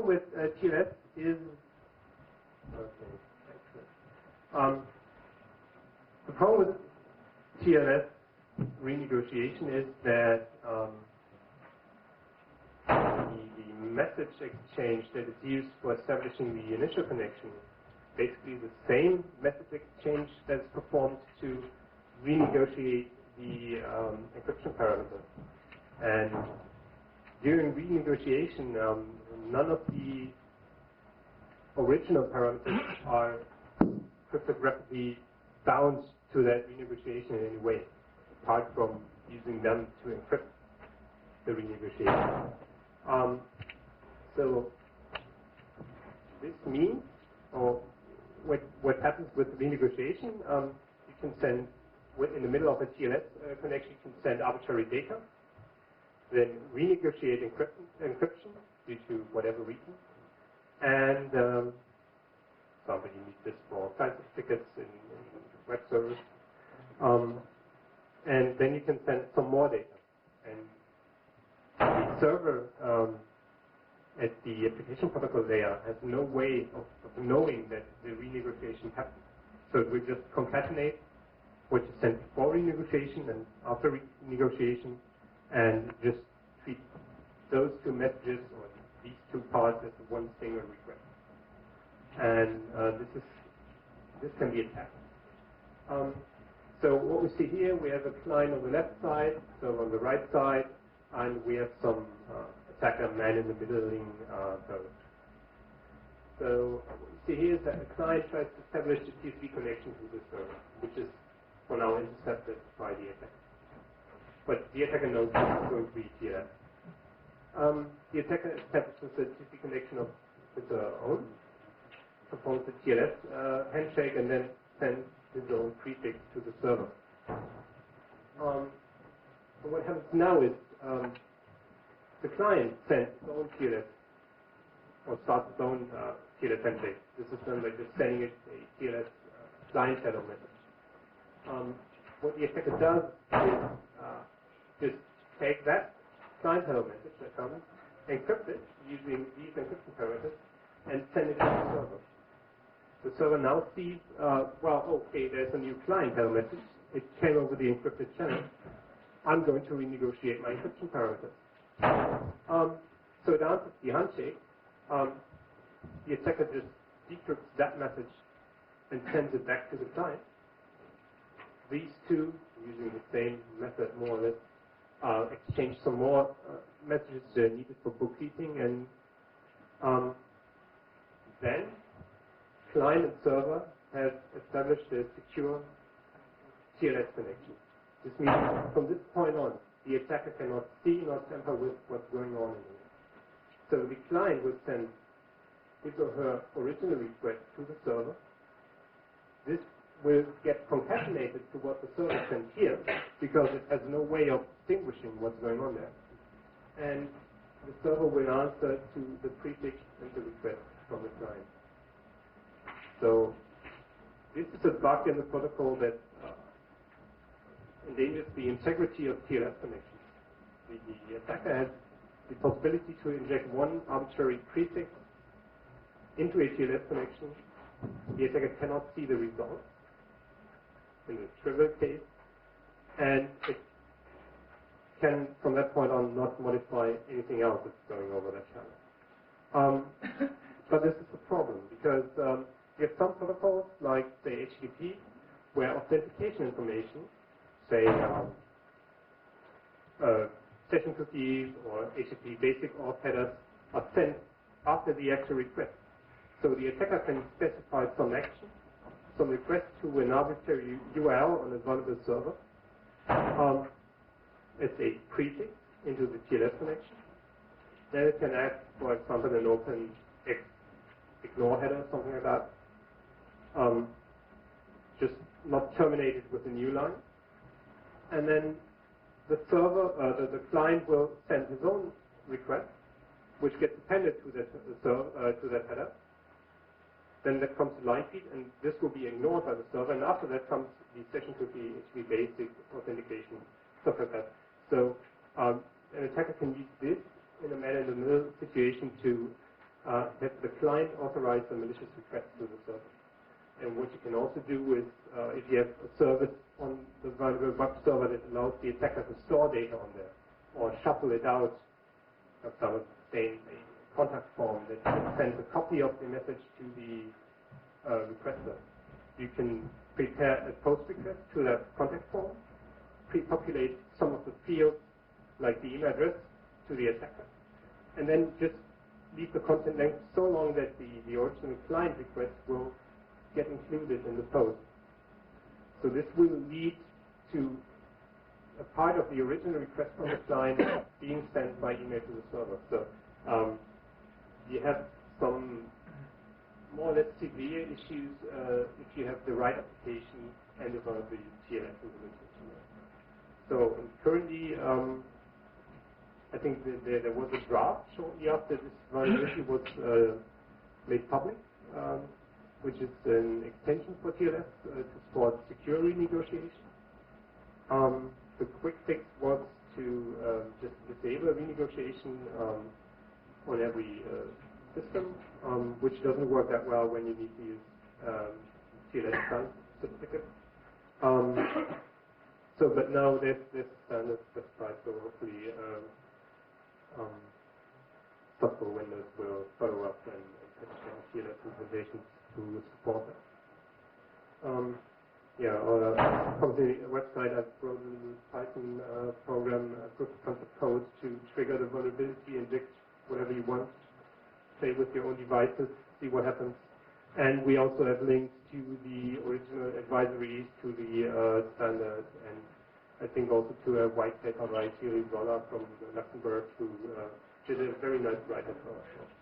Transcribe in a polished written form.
problem with TLS is the problem with TLS renegotiation is that the message exchange that is used for establishing the initial connection is basically the same message exchange that is performed to renegotiate the encryption parameter. And during renegotiation, none of the original parameters are cryptographically bound to that renegotiation in any way, apart from using them to encrypt the renegotiation. So this means, or what happens with the renegotiation, you can send, in the middle of a TLS connection, you can send arbitrary data, then renegotiate encryption due to whatever reason, and somebody needs this for all kinds of tickets in web servers, and then you can send some more data. And the server at the application protocol layer has no way of knowing that the renegotiation happened. So it will just concatenate what you sent before renegotiation and after renegotiation, and just treat those two messages or these two parts as one single request. And this can be attacked. So what we see here, we have a client on the left side, so on the right side, and we have some attacker man in the middling code. So what you see here is that the client tries to establish a TCP connection to the server, which is for now intercepted by the attacker. But the attacker knows this is going to be TLS. The attacker establishes a TCP connection of his own, performs the TLS handshake, and then sends his own prefix to the server. So what happens now is the client sends its own TLS, or starts its own TLS handshake. This is done by just sending it a TLS client header message. What the attacker does is just take that client header message that comes, encrypt it using these encryption parameters, and send it to the server. The server now sees, well, okay, there's a new client header message. It came over the encrypted channel. I'm going to renegotiate my encryption parameters. So it answers the handshake. The attacker just decrypts that message and sends it back to the client. These two, using the same method more or less, exchange some more messages needed for bookkeeping, and then client and server have established a secure TLS connection. This means from this point on, the attacker cannot see nor tamper with what's going on in it. So the client will send his or her original request to the server. This will get concatenated to what the server sent here, because it has no way of distinguishing what's going on there. And the server will answer to the prefix and the request from the client. So this is a bug in the protocol that endangers the integrity of TLS connections. The attacker has the possibility to inject one arbitrary prefix into a TLS connection. The attacker cannot see the result in the trivial case, and it can, from that point on, not modify anything else that's going over that channel. But this is a problem, because you have some protocols, like, say, HTTP, where authentication information, say, session cookies or HTTP basic auth headers, are sent after the actual request. So the attacker can specify some action, some request to an arbitrary URL on a vulnerable server as a prefix into the TLS connection. Then it can add, for example, an open ignore header, something like that. Just not terminated with a new line. And then the server, the client will send his own request, which gets appended to that header. Then that comes to line feed, and this will be ignored by the server. And after that comes the session cookie, HTTP basic authentication, stuff like that. So an attacker can use this in a man-in-the-middle situation to have the client authorize a malicious request to the server. And what you can also do is, if you have a service on the vulnerable web server that allows the attacker to store data on there, or shuffle it out, for example, say a contact form that sends a copy of the message to the requester, you can prepare a post request to that contact form, pre-populate some of the fields, like the email address, to the attacker, and then just leave the content length so long that the original client request will get included in the post. So this will lead to a part of the original request from the client being sent by email to the server. So you have some more or less severe issues if you have the right application and the TLS implementation. So currently, I think there was a draft shortly after this vulnerability was made public, which is an extension for TLS to support secure renegotiation. The quick fix was to just disable renegotiation on every system, which doesn't work that well when you need to use TLS client certificate. But now there's standard specified, so hopefully software vendors will follow up and patch their TLS implementations to support that. On a company website, I've written a Python program, proof of concept code to trigger the vulnerability, inject whatever you want, play with your own devices, see what happens. And we also have links to the original advisories, to the standard, and I think also to a white paper by Thierry Zoller from Luxembourg, who did a very nice write-up for us.